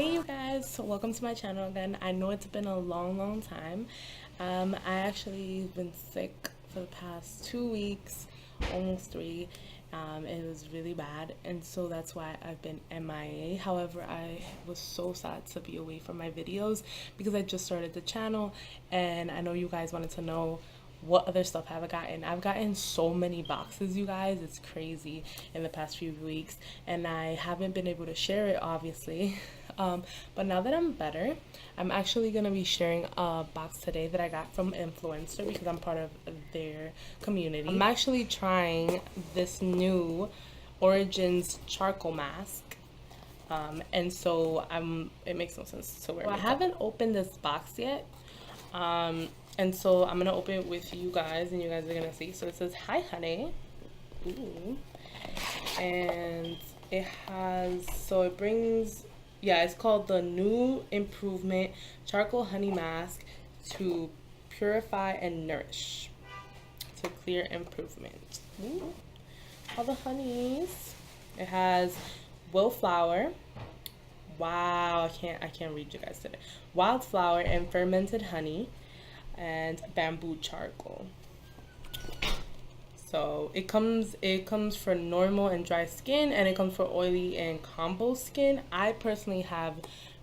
Hey you guys, so welcome to my channel again. I know it's been a long time. I actually been sick for the past 2 weeks, almost three. It was really bad, and so that's why I've been MIA. However, I was so sad to be away from my videos because I just started the channel, and I know you guys wanted to know what other stuff have I gotten. I've gotten so many boxes, you guys. It's crazy in the past few weeks, and I haven't been able to share it, obviously. But now that I'm better, I'm actually gonna be sharing a box today that I got from Influenster because I'm part of their community. I'm actually trying this new Origins charcoal mask. And so it makes no sense to wear. Well, I haven't opened this box yet. And so I'm gonna open it with you guys, and you guys are gonna see. So it says, "Hi, honey." Ooh. And it has, so it brings, yeah, it's called the New Improvement Charcoal Honey Mask to Purify and Nourish to Clear Improvement. Ooh. All the honeys. It has wildflower. Wow, I can't read you guys today. Wildflower and fermented honey, and bamboo charcoal. So it comes for normal and dry skin, and it comes for oily and combo skin. I personally have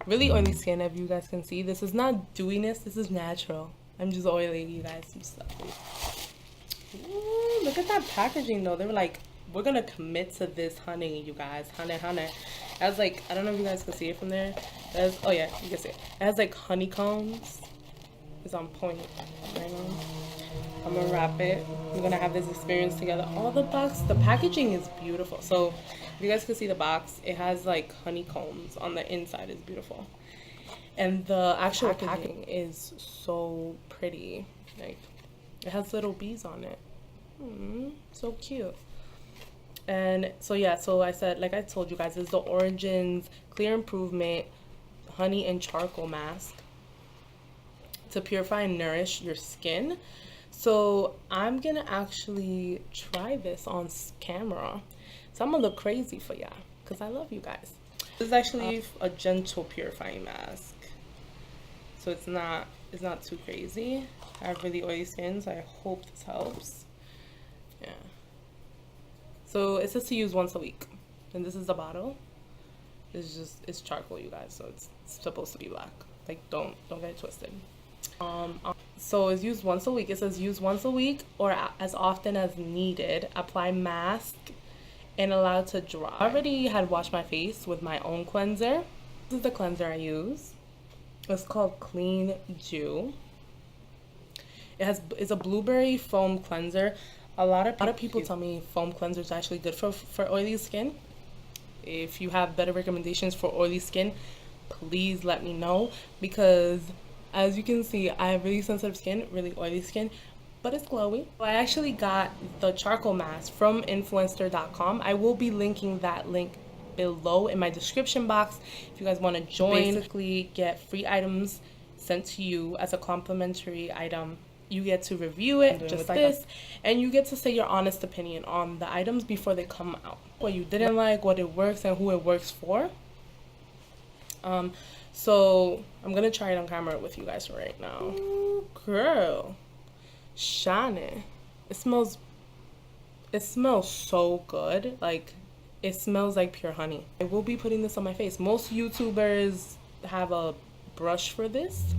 really oily skin, as you guys can see. This is not dewiness, this is natural. I'm just oily, you guys. I'm stuff. Ooh, look at that packaging though. They were like, we're gonna commit to this honey, you guys. Honey. It has like, I don't know if you guys can see it from there. It has, oh yeah, you can see it. It has like honeycombs. It's on point right now. I'm gonna wrap it. We're gonna have this experience together. The packaging is beautiful. So if you guys can see the box, it has like honeycombs on the inside. Is beautiful, and the actual packaging is so pretty. Like, it has little bees on it. So cute. And so yeah, so I said, like I told you guys, this is the Origins Clear Improvement Honey and Charcoal Mask to purify and nourish your skin. So I'm gonna actually try this on camera. So I'm gonna look crazy for y'all because I love you guys. This is actually a gentle purifying mask, so it's not too crazy. I have really oily skin, so I hope this helps. Yeah. So it says to use once a week, and this is the bottle. It's charcoal, you guys, so it's supposed to be black. Like, don't get it twisted. So it's used once a week. It says use once a week or as often as needed. Apply mask and allow to dry. I already had washed my face with my own cleanser. This is the cleanser I use. It's called Clean Dew. It's a blueberry foam cleanser. A lot of people tell me foam cleanser is actually good for oily skin. If you have better recommendations for oily skin, please let me know, because as you can see, I have really sensitive skin, really oily skin, but it's glowy. I actually got the charcoal mask from Influenster.com. I will be linking that link below in my description box if you guys want to join. Basically, get free items sent to you as a complimentary item. You get to review it just like this, and you get to say your honest opinion on the items before they come out. What you didn't like, what it works, and who it works for. So I'm gonna try it on camera with you guys right now. Ooh, girl, shiny. It smells so good. Like, it smells like pure honey. I will be putting this on my face. Most YouTubers have a brush for this.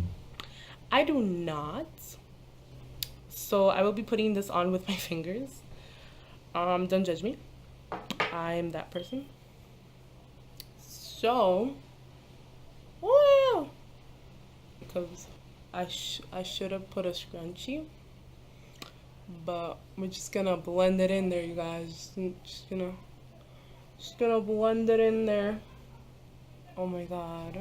I do not. So I will be putting this on with my fingers. Don't judge me. I'm that person. So, wow, because I should have put a scrunchie, but we're just gonna blend it in there, you guys. Just gonna blend it in there. Oh my god,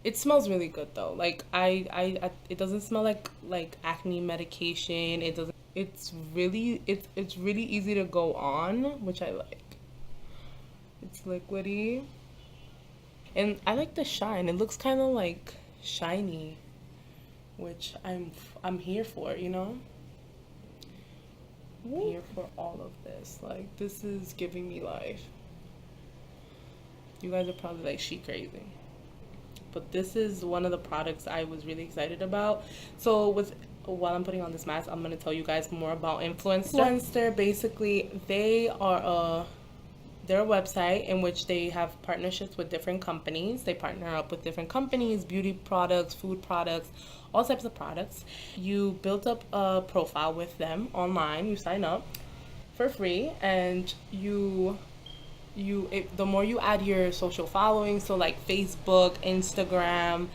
it smells really good though. Like, it doesn't smell like acne medication. It doesn't. It's really easy to go on, which I like. It's liquidy. And I like the shine. It looks kind of like shiny, which I'm here for, you know? I'm here for all of this. Like, this is giving me life. You guys are probably like, she crazy. but this is one of the products I was really excited about. So while I'm putting on this mask, I'm going to tell you guys more about Influenster. Influenster, basically, they're a website in which they have partnerships with different companies. They partner up with different companies, beauty products, food products, all types of products. You build up a profile with them online. You sign up for free, and the more you add your social following, so like Facebook, Instagram,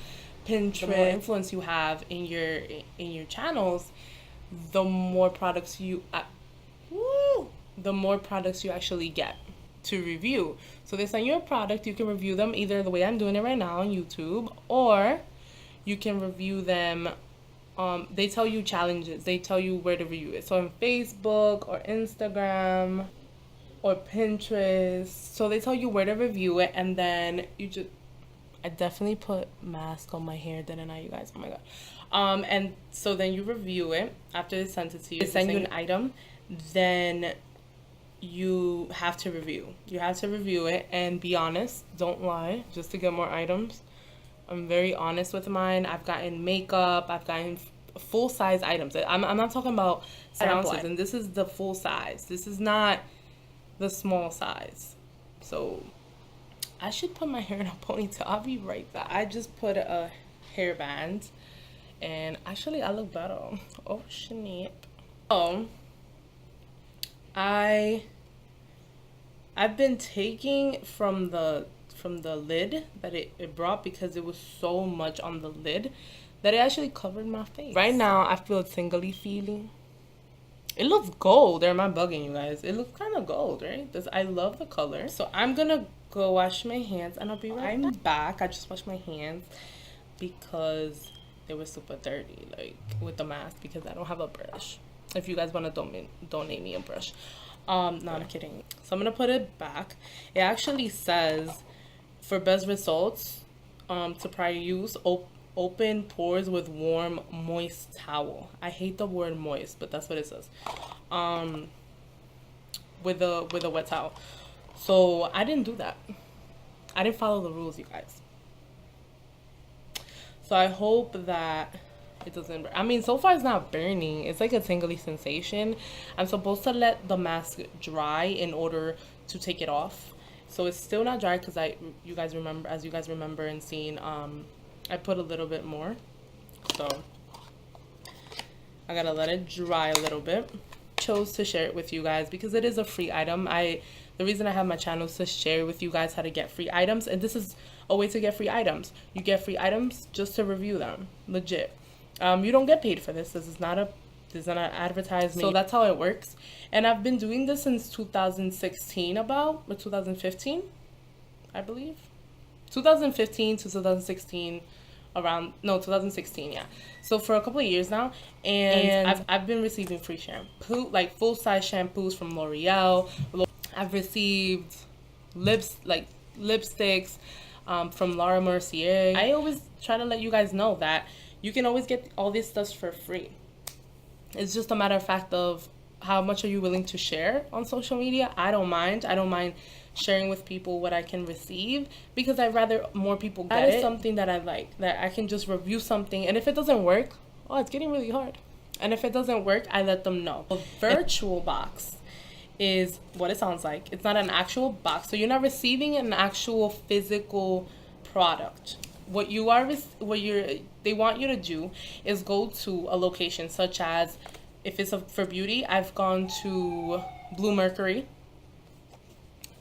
Pinterest, the more influence you have in your channels, the more products you actually get to review. So they send you a product, you can review them either the way I'm doing it right now on YouTube, or you can review them. They tell you challenges, they tell you where to review it. So on Facebook or Instagram or Pinterest, so they tell you where to review it, and then I definitely put mask on my hair, didn't I, you guys? Oh my god. And so then you review it. After they send it to you, they send you an item, then you have to review. You have to review it and be honest. Don't lie, just to get more items. I'm very honest with mine. I've gotten makeup. I've gotten full-size items. I'm not talking about ounces, and this is the full size. This is not the small size. So I should put my hair in a ponytail. I'll be right back. I just put a hairband, and actually I look better. Oh snap. I've been taking from the lid that it brought, because it was so much on the lid that it actually covered my face. Right now I feel a tingly feeling. It looks gold, or am I bugging you guys? It looks kind of gold, right? I love the color. So I'm gonna go wash my hands, and I'll be right back. I just washed my hands because they were super dirty, like with the mask, because I don't have a brush. If you guys want to donate me a brush. No, I'm kidding. So I'm gonna put it back. It actually says, for best results, to prior use, open pores with warm, moist towel. I hate the word moist, but that's what it says. With a wet towel. So I didn't do that. I didn't follow the rules, you guys. So I hope that it doesn't burn. I mean, so far it's not burning. It's like a tingly sensation. I'm supposed to let the mask dry in order to take it off. So it's still not dry because as you guys remember and seen, I put a little bit more. So I gotta let it dry a little bit. Chose to share it with you guys because it is a free item. The reason I have my channel is to share with you guys how to get free items, and this is a way to get free items. You get free items just to review them, legit. You don't get paid for this. This is not an advertisement. So that's how it works. And I've been doing this since 2016 or 2015, I believe. 2015 to 2016, 2016, yeah. So for a couple of years now, and I've been receiving free shampoo, like full-size shampoos from L'Oreal. I've received lipsticks from Laura Mercier. I always try to let you guys know that you can always get all this stuff for free. It's just a matter of fact of how much are you willing to share on social media. I don't mind sharing with people what I can receive, because I'd rather more people get it. That is something that I like, that I can just review something, and if it doesn't work, it's getting really hard. And if it doesn't work, I let them know. A virtual box is what it sounds like. It's not an actual box, so you're not receiving an actual physical product. What they want you to do is go to a location, such as, if it's for beauty, I've gone to Blue Mercury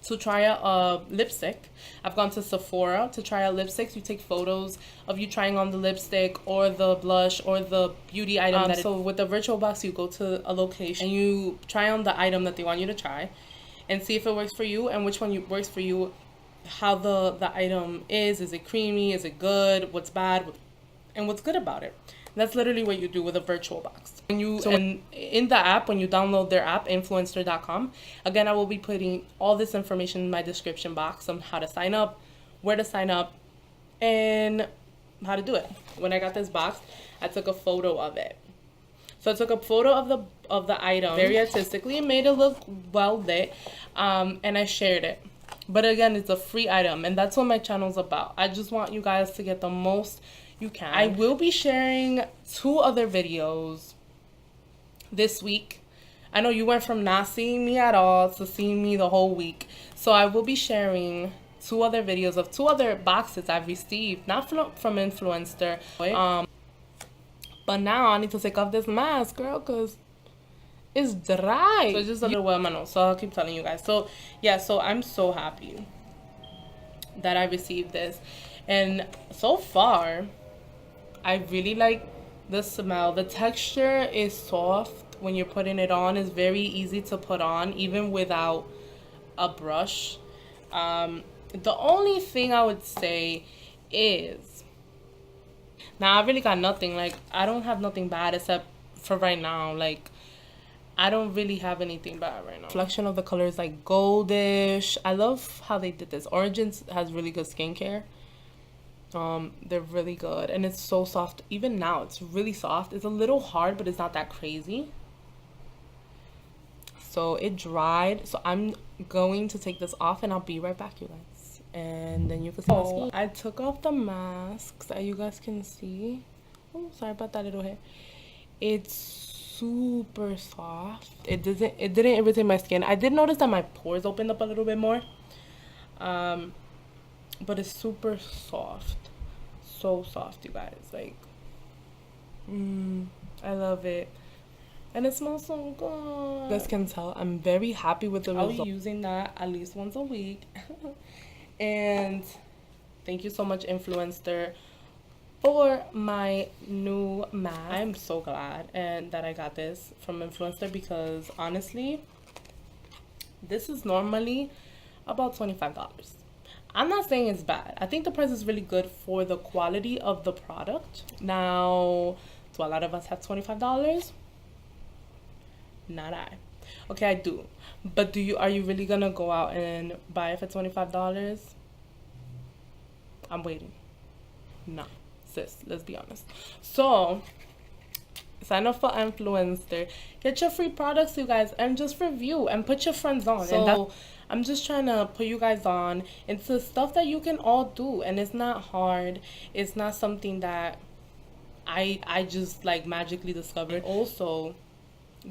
to try a lipstick. I've gone to Sephora to try a lipstick. You take photos of you trying on the lipstick or the blush or the beauty item. So with the virtual box, you go to a location and you try on the item that they want you to try and see if it works for you, and which one works for you, how the item is it creamy, is it good, what's bad, and what's good about it. That's literally what you do with a virtual box. And in the app, when you download their app, influenster.com, again, I will be putting all this information in my description box on how to sign up, where to sign up, and how to do it. When I got this box, I took a photo of it. So I took a photo of the item very artistically and made it look well lit, and I shared it But again, it's a free item, and that's what my channel's about. I just want you guys to get the most you can. I will be sharing 2 other videos this week. I know you went from not seeing me at all to seeing me the whole week. So I will be sharing 2 other videos of 2 other boxes I've received, not from Influenster. But now I need to take off this mask, girl, because it's dry. So it's just a little wet on my nose, so I'll keep telling you guys. So yeah, so I'm so happy that I received this. And so far, I really like the smell. The texture is soft when you're putting it on. It's very easy to put on, even without a brush. The only thing I would say is, now I really got nothing. Like, I don't have nothing bad except for right now. Like, I don't really have anything bad right now. Reflection of the color is like goldish. I love how they did this. Origins has really good skincare. They're really good, and it's so soft. Even now, it's really soft. It's a little hard, but it's not that crazy. So it dried. So I'm going to take this off, and I'll be right back, you guys. And then you can see. Oh, I took off the mask so you guys can see. Oh, sorry about that little hair. It's super soft. It didn't irritate my skin. I did notice that my pores opened up a little bit more. But it's super soft. So soft, you guys. Like, I love it. And it smells so good. You guys can tell I'm very happy with the result. I'll be using that at least once a week. And thank you so much, Influenster, for my new mask. I'm so glad that I got this from Influencer, because honestly, this is normally about $25. I'm not saying it's bad. I think the price is really good for the quality of the product. Now, do a lot of us have $25? Not I. Okay, I do. But are you really gonna go out and buy it for $25? I'm waiting. No, sis, let's be honest. So sign up for Influencer, get your free products, you guys, and just review and put your friends on. So I'm just trying to put you guys on into stuff that you can all do, and it's not hard. It's not something that I just like magically discovered. Also,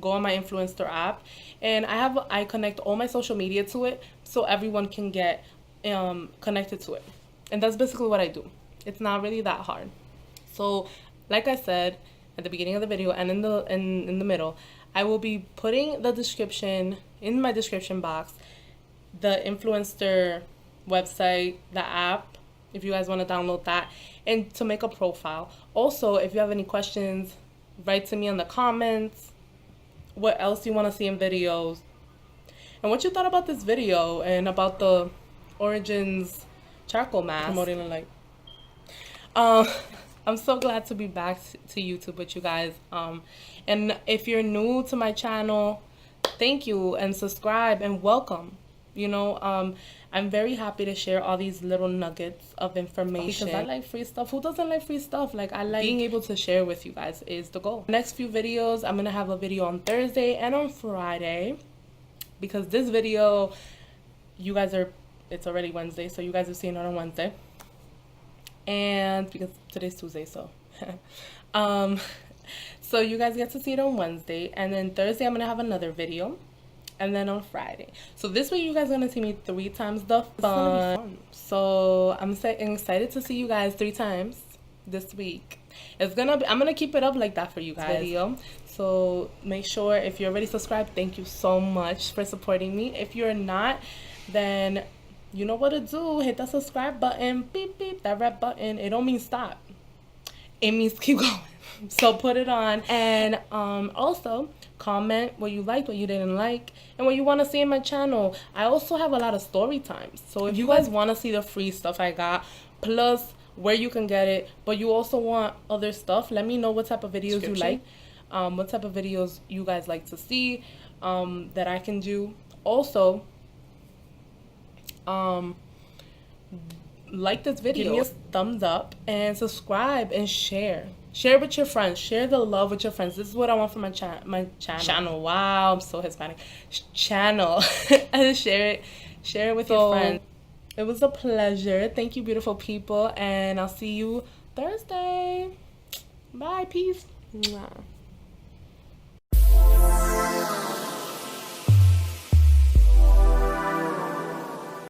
go on my Influencer app, and I connect all my social media to it, so everyone can get connected to it. And that's basically what I do. It's not really that hard. So like I said at the beginning of the video and in the middle, I will be putting the description in my description box, the Influencer website, the app, if you guys want to download that, and to make a profile. Also, if you have any questions, write to me in the comments what else you want to see in videos, and what you thought about this video and about the Origins charcoal mask. Promoting the light. I'm so glad to be back to YouTube with you guys. And if you're new to my channel, thank you, and subscribe and welcome. You know, I'm very happy to share all these little nuggets of information, because I like free stuff. Who doesn't like free stuff? Like, I like being able to share with you guys is the goal. Next few videos, I'm gonna have a video on Thursday and on Friday, because this video, it's already Wednesday, so you guys are seeing it on Wednesday. And because today's Tuesday, so so you guys get to see it on Wednesday, and then Thursday I'm gonna have another video, and then on Friday. So this week you guys are gonna see me 3 times the fun. So I'm excited to see you guys 3 times this week. I'm gonna keep it up like that for you guys. Video. So make sure, if you're already subscribed, thank you so much for supporting me. If you're not, then you know what to do. Hit that subscribe button, beep beep, that red button. It don't mean stop, it means keep going. So put it on, and also comment what you liked, what you didn't like, and what you want to see in my channel. I also have a lot of story times, so if you guys want to see the free stuff I got, plus where you can get it, but you also want other stuff, let me know what type of videos you like, what type of videos you guys like to see, that I can do. Also, like this video, give me a thumbs up, and subscribe and share with your friends. Share the love with your friends. This is what I want from my channel. Wow, I'm so Hispanic. Channel. And share Share it with your friends. It was a pleasure. Thank you, beautiful people, and I'll see you Thursday. Bye. Peace. Mwah.